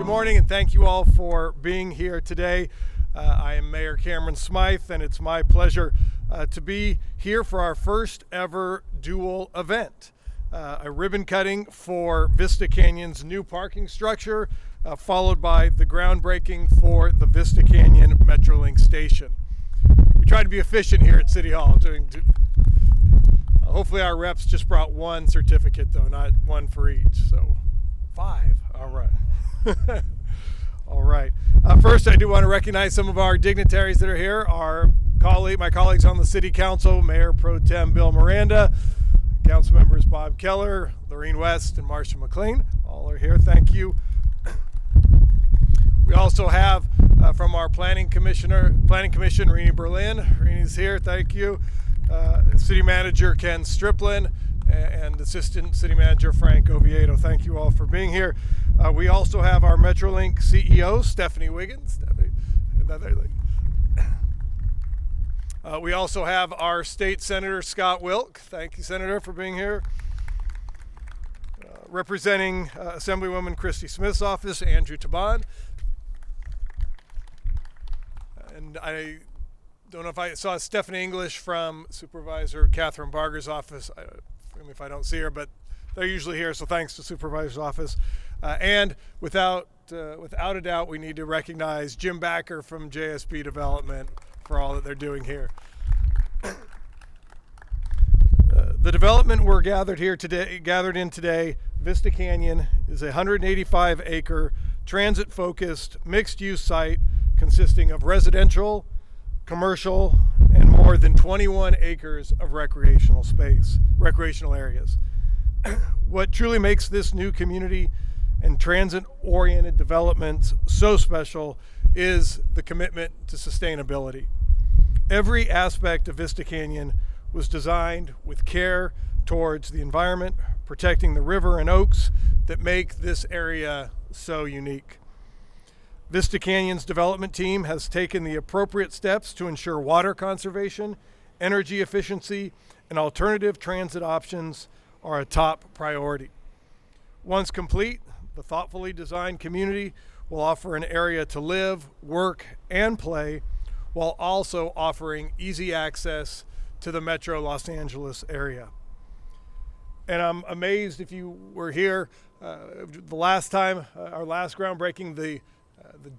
Good morning, and thank you all for being here today. I am Mayor Cameron Smyth, and it's my pleasure to be here for our first ever dual event. A ribbon cutting for Vista Canyon's new parking structure, followed by the groundbreaking for the Vista Canyon Metrolink Station. We try to be efficient here at City Hall. Hopefully our reps just brought one certificate though, not one for each, so 5, all right. All right. First, I do want to recognize some of our dignitaries that are here. My colleagues on the City Council, Mayor Pro Tem Bill Miranda, Council members Bob Keller, Lorene West, and Marcia McLean. All are here. Thank you. We also have from our Planning Commission, Rini Berlin. Rini's here. Thank you. City Manager Ken Striplin and Assistant City Manager Frank Oviedo. Thank you all for being here. We also have our Metrolink CEO, Stephanie Wiggins. We also have our State Senator, Scott Wilk. Thank you, Senator, for being here. Representing Assemblywoman Christy Smith's office, Andrew Taban. And I don't know if I saw Stephanie English from Supervisor Catherine Barger's office. Forgive me if I don't see her, but they're usually here, so thanks to Supervisor's office. And without a doubt, we need to recognize Jim Backer from JSP Development for all that they're doing here. The development we're gathered in today, Vista Canyon, is a 185-acre, transit-focused, mixed-use site consisting of residential, commercial, and more than 21 acres of recreational areas. What truly makes this new community and transit-oriented development so special is the commitment to sustainability. Every aspect of Vista Canyon was designed with care towards the environment, protecting the river and oaks that make this area so unique. Vista Canyon's development team has taken the appropriate steps to ensure water conservation, energy efficiency, and alternative transit options are a top priority. Once complete, the thoughtfully designed community will offer an area to live, work, and play, while also offering easy access to the Metro Los Angeles area. And I'm amazed, if you were here the last time, our last groundbreaking, the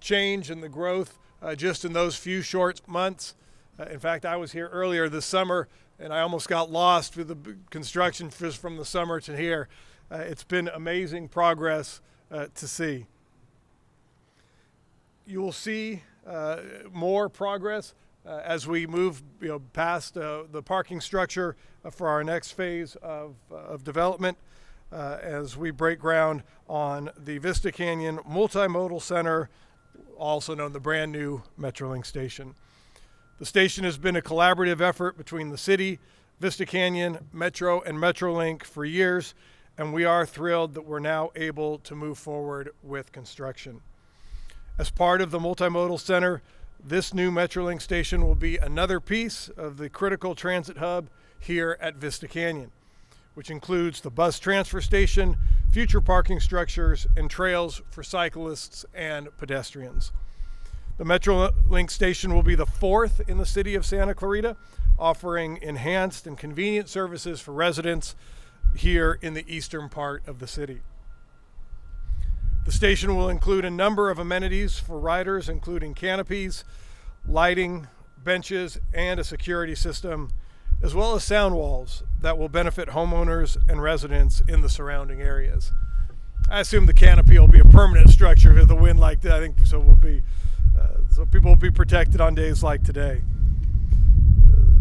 change and the growth just in those few short months. In fact, I was here earlier this summer and I almost got lost with the construction just from the summer to here. It's been amazing progress to see. You will see more progress as we move past the parking structure for our next phase of development as we break ground on the Vista Canyon Multimodal Center, also known as the brand new Metrolink Station. The station has been a collaborative effort between the city, Vista Canyon, Metro, and Metrolink for years, and we are thrilled that we're now able to move forward with construction. As part of the Multimodal Center, this new Metrolink Station will be another piece of the critical transit hub here at Vista Canyon, which includes the bus transfer station, future parking structures, and trails for cyclists and pedestrians. The Metrolink Station will be the 4th in the city of Santa Clarita, offering enhanced and convenient services for residents here in the eastern part of the city. The station will include a number of amenities for riders, including canopies, lighting, benches, and a security system, as well as sound walls that will benefit homeowners and residents in the surrounding areas. I assume the canopy will be a permanent structure with a wind like that. I think so people will be protected on days like today.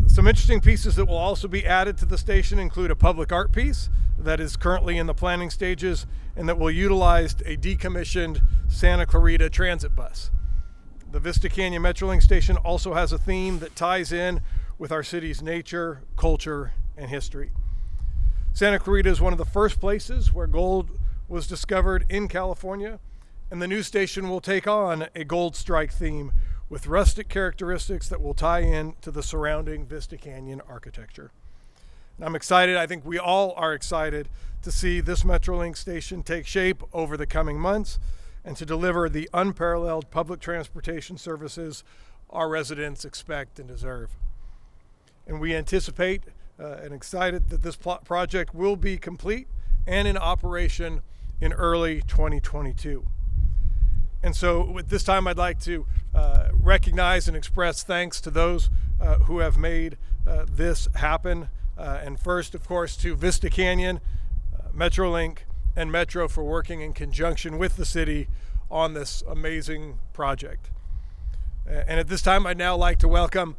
Some interesting pieces that will also be added to the station include a public art piece that is currently in the planning stages and that will utilize a decommissioned Santa Clarita transit bus. The Vista Canyon Metrolink Station also has a theme that ties in with our city's nature, culture, and history. Santa Clarita is one of the first places where gold was discovered in California, and the new station will take on a gold strike theme with rustic characteristics that will tie in to the surrounding Vista Canyon architecture. And I'm excited, I think we all are excited to see this Metrolink Station take shape over the coming months, and to deliver the unparalleled public transportation services our residents expect and deserve. And we anticipate and excited that this project will be complete and in operation in early 2022. And so at this time, I'd like to recognize and express thanks to those who have made this happen. And first, of course, to Vista Canyon, Metrolink, and Metro for working in conjunction with the city on this amazing project. And at this time, I'd now like to welcome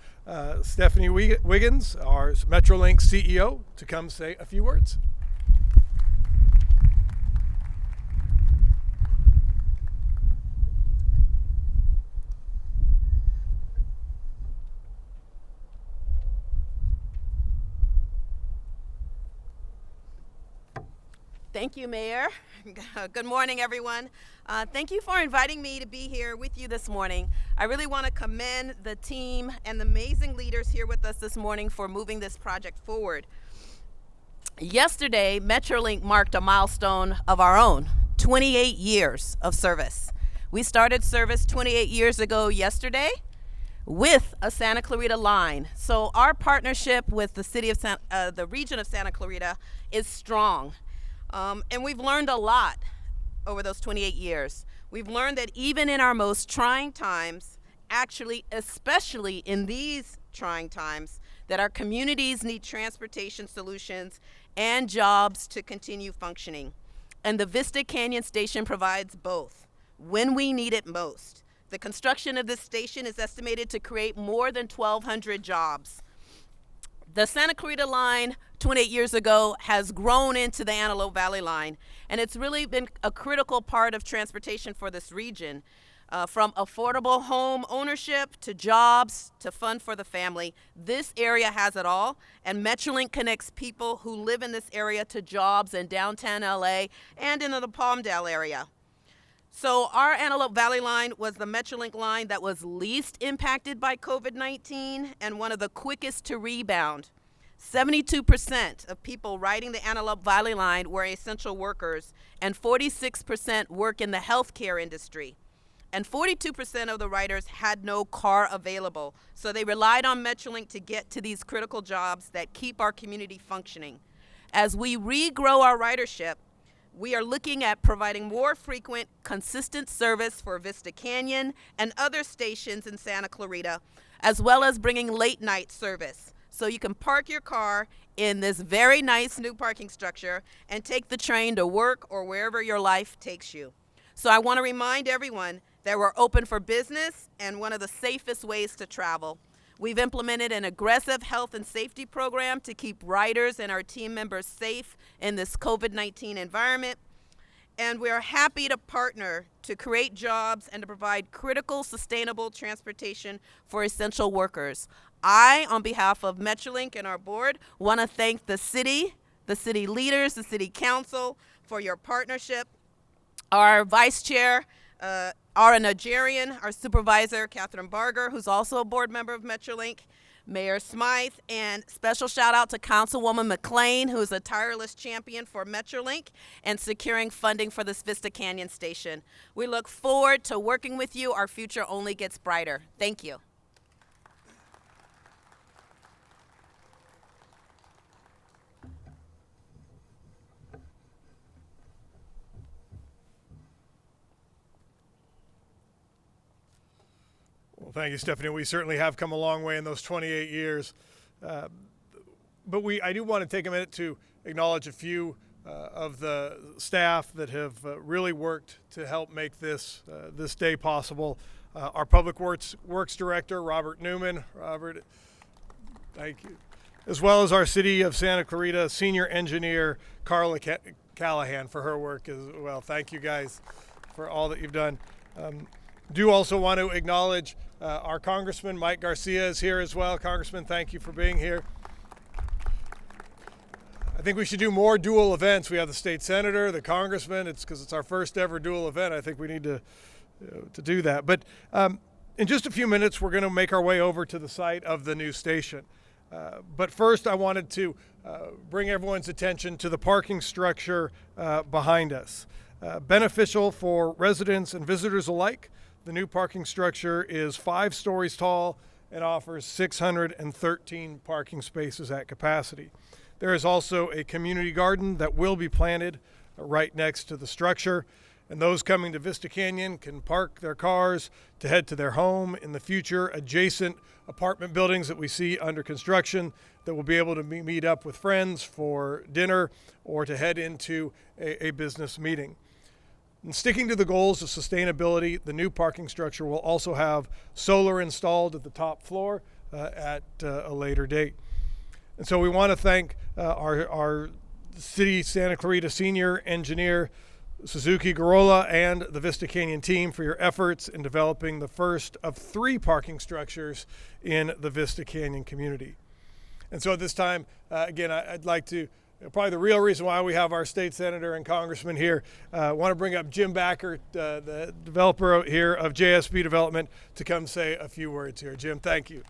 Stephanie Wiggins, our Metrolink CEO, to come say a few words. Thank you, Mayor. Good morning, everyone. Thank you for inviting me to be here with you this morning. I really want to commend the team and the amazing leaders here with us this morning for moving this project forward. Yesterday, Metrolink marked a milestone of our own, 28 years of service. We started service 28 years ago yesterday with a Santa Clarita line. So our partnership with the city of the region of Santa Clarita is strong. And we've learned a lot over those 28 years. We've learned that even in our most trying times, actually, especially in these trying times, that our communities need transportation solutions and jobs to continue functioning. And the Vista Canyon station provides both when we need it most. The construction of this station is estimated to create more than 1,200 jobs. The Santa Clarita line 28 years ago has grown into the Antelope Valley line, and it's really been a critical part of transportation for this region, from affordable home ownership to jobs to fun for the family. This area has it all, and Metrolink connects people who live in this area to jobs in downtown LA and in the Palmdale area. So our Antelope Valley line was the Metrolink line that was least impacted by COVID-19 and one of the quickest to rebound. 72% of people riding the Antelope Valley line were essential workers, and 46% work in the healthcare industry. And 42% of the riders had no car available, so they relied on Metrolink to get to these critical jobs that keep our community functioning. As we regrow our ridership, we are looking at providing more frequent, consistent service for Vista Canyon and other stations in Santa Clarita, as well as bringing late night service. So you can park your car in this very nice new parking structure and take the train to work or wherever your life takes you. So I want to remind everyone that we're open for business and one of the safest ways to travel. We've implemented an aggressive health and safety program to keep riders and our team members safe in this COVID-19 environment. And we're happy to partner to create jobs and to provide critical, sustainable transportation for essential workers. I, on behalf of Metrolink and our board, want to thank the city leaders, the city council for your partnership. Our vice chair, our Nigerian, our supervisor, Catherine Barger, who's also a board member of Metrolink, Mayor Smyth, and special shout out to Councilwoman McLean, who is a tireless champion for Metrolink and securing funding for this Vista Canyon station. We look forward to working with you. Our future only gets brighter. Thank you. Well, thank you, Stephanie. We certainly have come a long way in those 28 years. But I do want to take a minute to acknowledge a few of the staff that have really worked to help make this day possible. Our Public Works Director, Robert Newman. Robert, thank you. As well as our City of Santa Clarita Senior Engineer, Carla Callahan, for her work as well. Thank you guys for all that you've done. Do also want to acknowledge our Congressman, Mike Garcia, is here as well. Congressman, thank you for being here. I think we should do more dual events. We have the state senator, the congressman. It's because it's our first ever dual event. I think we need to do that. But in just a few minutes, we're going to make our way over to the site of the new station. But first, I wanted to bring everyone's attention to the parking structure behind us. Beneficial for residents and visitors alike, the new parking structure is 5 stories tall and offers 613 parking spaces at capacity. There is also a community garden that will be planted right next to the structure, and those coming to Vista Canyon can park their cars to head to their home in the future. Adjacent apartment buildings that we see under construction that will be able to meet up with friends for dinner or to head into a business meeting. And sticking to the goals of sustainability, the new parking structure will also have solar installed at the top floor at a later date. And so we want to thank our City Santa Clarita Senior Engineer Suzuki Gurrola and the Vista Canyon team for your efforts in developing the first of 3 parking structures in the Vista Canyon community. And so at this time, again, I'd like to, probably the real reason why we have our state senator and congressman here, I want to bring up Jim Backer, the developer here of JSB Development, to come say a few words here. Jim, thank you.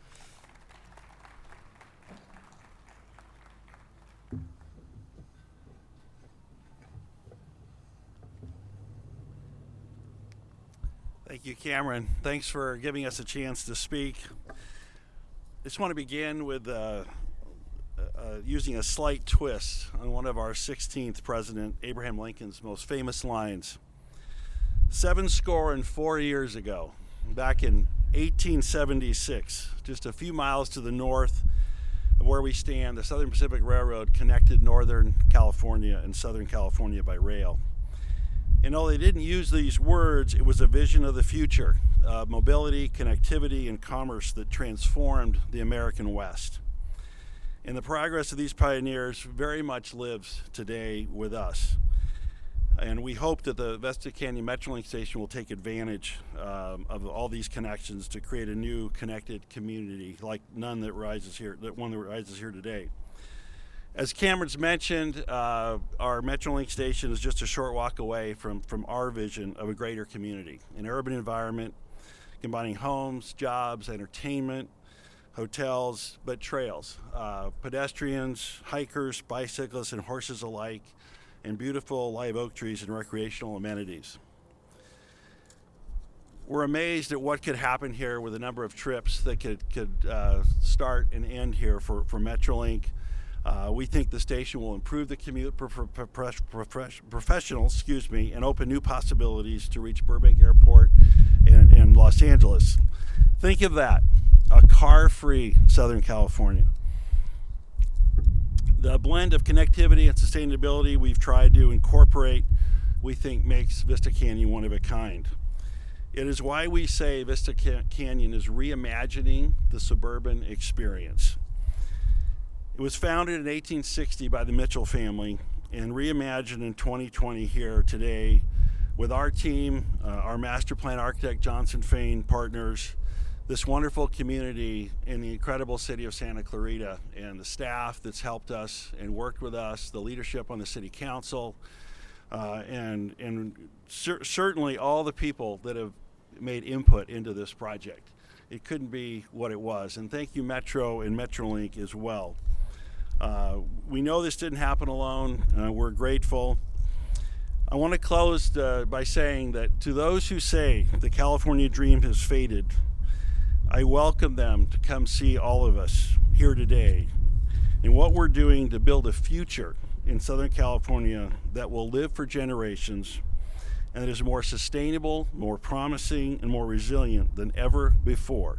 Thank you, Cameron. Thanks for giving us a chance to speak. I just want to begin with using a slight twist on one of our 16th President, Abraham Lincoln's most famous lines. 74 years ago, back in 1876, just a few miles to the north of where we stand, the Southern Pacific Railroad connected Northern California and Southern California by rail. And though they didn't use these words, it was a vision of the future, mobility, connectivity, and commerce that transformed the American West. And the progress of these pioneers very much lives today with us. And we hope that the Vista Canyon Metrolink Station will take advantage of all these connections to create a new connected community like one that rises here today. As Cameron's mentioned, our Metrolink Station is just a short walk away from our vision of a greater community, an urban environment combining homes, jobs, entertainment, hotels, but trails, pedestrians, hikers, bicyclists, and horses alike, and beautiful live oak trees and recreational amenities. We're amazed at what could happen here with the number of trips that could start and end here for Metrolink. We think the station will improve the commute for professionals, and open new possibilities to reach Burbank Airport and Los Angeles. Think of that, a car-free Southern California. The blend of connectivity and sustainability we've tried to incorporate, we think, makes Vista Canyon one of a kind. It is why we say Vista Canyon is reimagining the suburban experience. It was founded in 1860 by the Mitchell family and reimagined in 2020 here today with our team, our master plan architect Johnson Fain partners, this wonderful community in the incredible city of Santa Clarita, and the staff that's helped us and worked with us, the leadership on the city council, and certainly all the people that have made input into this project. It couldn't be what it was. And thank you, Metro and Metrolink as well. We know this didn't happen alone. We're grateful. I want to close by saying that to those who say the California dream has faded, I welcome them to come see all of us here today and what we're doing to build a future in Southern California that will live for generations and that is more sustainable, more promising, and more resilient than ever before.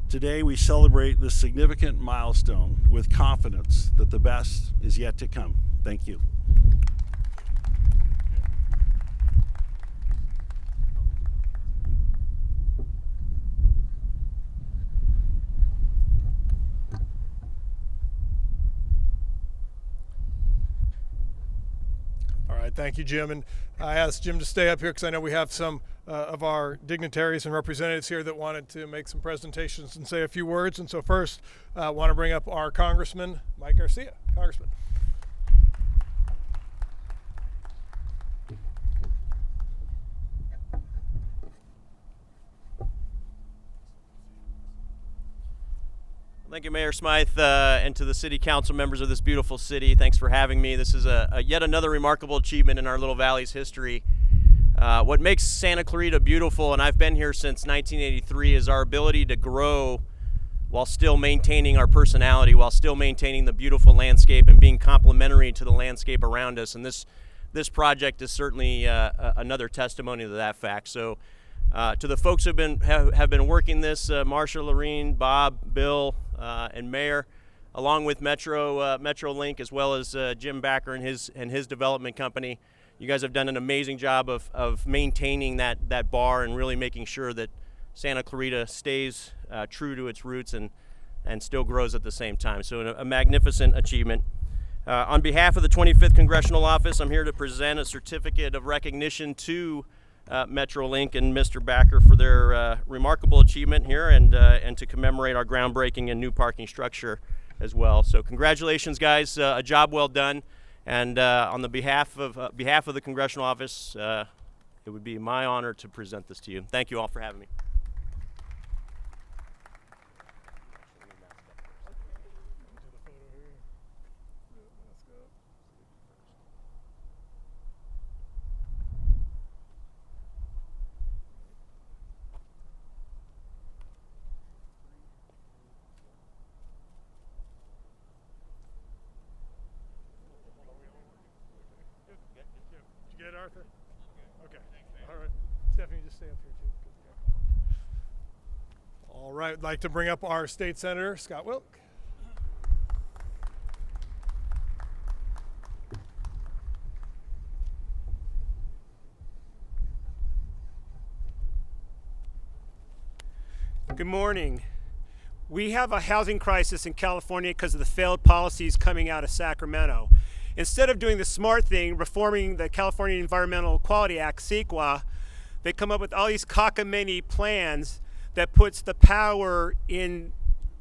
Today we celebrate this significant milestone with confidence that the best is yet to come. Thank you. All right, thank you, Jim. And I asked Jim to stay up here because I know we have some of our dignitaries and representatives here that wanted to make some presentations and say a few words. And so first, I want to bring up our Congressman, Mike Garcia. Congressman. Thank you, Mayor Smyth, and to the city council members of this beautiful city. Thanks for having me. This is yet another remarkable achievement in our little valley's history. What makes Santa Clarita beautiful, and I've been here since 1983, is our ability to grow while still maintaining our personality, while still maintaining the beautiful landscape and being complementary to the landscape around us. And this project is certainly another testimony to that fact. So to the folks who have been working this, Marsha, Lorene, Bob, Bill, and Mayor, along with Metrolink, as well as Jim Backer and his development company. You guys have done an amazing job of maintaining that bar and really making sure that Santa Clarita stays true to its roots and still grows at the same time. So a magnificent achievement. On behalf of the 25th Congressional Office, I'm here to present a certificate of recognition to Metrolink and Mr. Backer for their remarkable achievement here, and to commemorate our groundbreaking and new parking structure as well. So congratulations, guys, a job well done. And on the behalf of the Congressional Office, it would be my honor to present this to you. Thank you all for having me. Did you get it, Arthur? Okay. All right. Stephanie, just stay up here too. All right. I'd like to bring up our state senator, Scott Wilk. Good morning. We have a housing crisis in California because of the failed policies coming out of Sacramento. Instead of doing the smart thing, reforming the California Environmental Quality Act, CEQA, they come up with all these cockamamie plans that puts the power in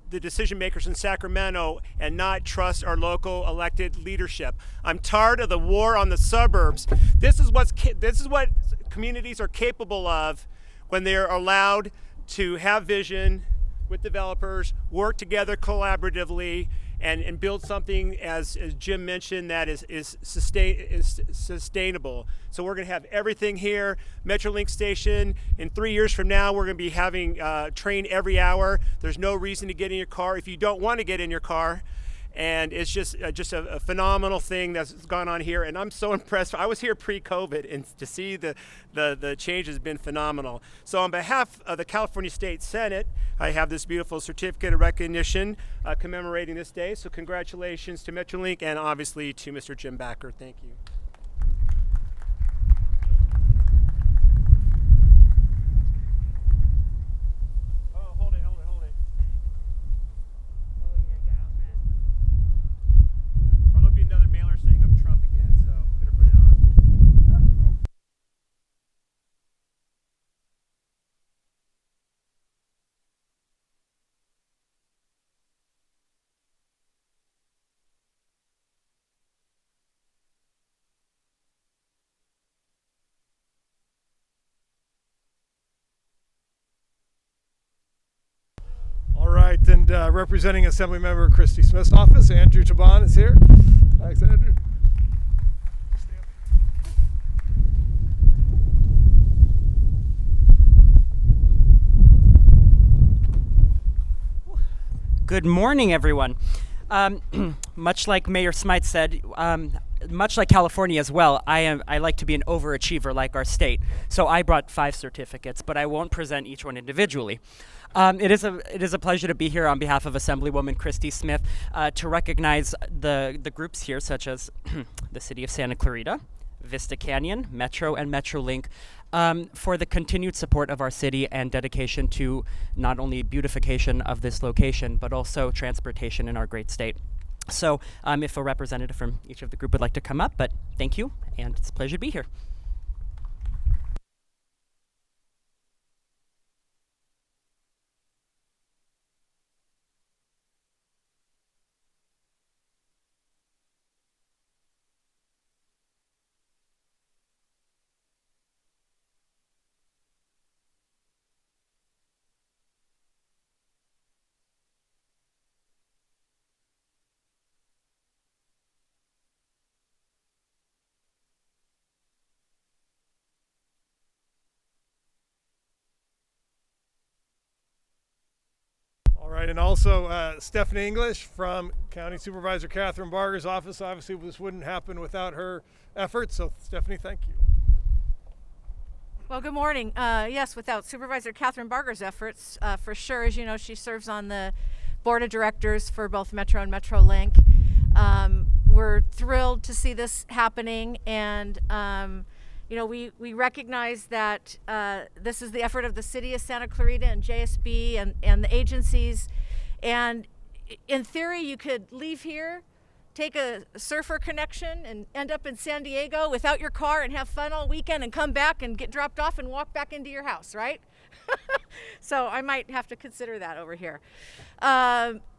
the decision makers in Sacramento and not trust our local elected leadership. I'm tired of the war on the suburbs. This is what communities are capable of when they're allowed to have vision with developers, work together collaboratively, and build something, as Jim mentioned, that is sustainable. So we're going to have everything here. Metrolink Station, in 3 years from now, we're going to be having train every hour. There's no reason to get in your car if you don't want to get in your car. And it's just a phenomenal thing that's gone on here, and I'm so impressed. I was here pre-COVID, and to see the change has been phenomenal. So on behalf of the California State Senate, I have this beautiful certificate of recognition commemorating this day. So congratulations to Metrolink and obviously to Mr. Jim Backer. Thank you. And representing Assemblymember Christy Smith's office, Andrew Taban is here. Thanks, Andrew. Good morning, everyone. Much like Mayor Smyth said, much like California as well, I like to be an overachiever like our state. So I brought 5 certificates, but I won't present each one individually. It is a pleasure to be here on behalf of Assemblywoman Christy Smith to recognize the groups here, such as the City of Santa Clarita, Vista Canyon, Metro, and Metrolink, for the continued support of our city and dedication to not only beautification of this location, but also transportation in our great state. So if a representative from each of the group would like to come up, but thank you, and it's a pleasure to be here. right, and also Stephanie English from County Supervisor Catherine Barger's office. Obviously, this wouldn't happen without her efforts. So, Stephanie, thank you. Well, good morning. Yes, without Supervisor Catherine Barger's efforts, for sure, as you know, she serves on the board of directors for both Metro and Metrolink. We're thrilled to see this happening, and you know, we recognize that this is the effort of the city of Santa Clarita and JSB and the agencies. And in theory, you could leave here, take a surfer connection, and end up in San Diego without your car and have fun all weekend and come back and get dropped off and walk back into your house, right? So I might have to consider that over here.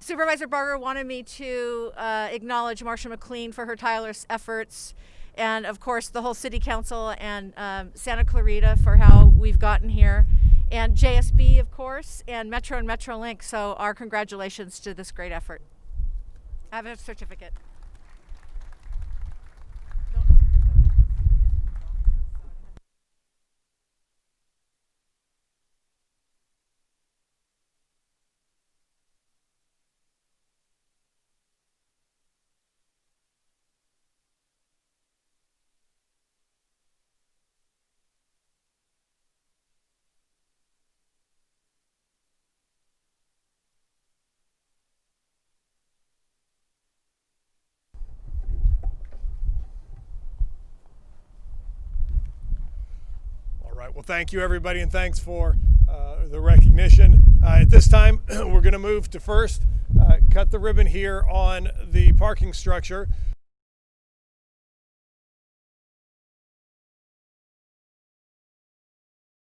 Supervisor Barger wanted me to acknowledge Marsha McLean for her tireless efforts, and of course the whole city council and Santa Clarita for how we've gotten here, and JSB of course, and Metro and Metrolink. So our congratulations to this great effort. I have a certificate. Well, thank you, everybody, and thanks for the recognition. At this time, we're going to move to first cut the ribbon here on the parking structure.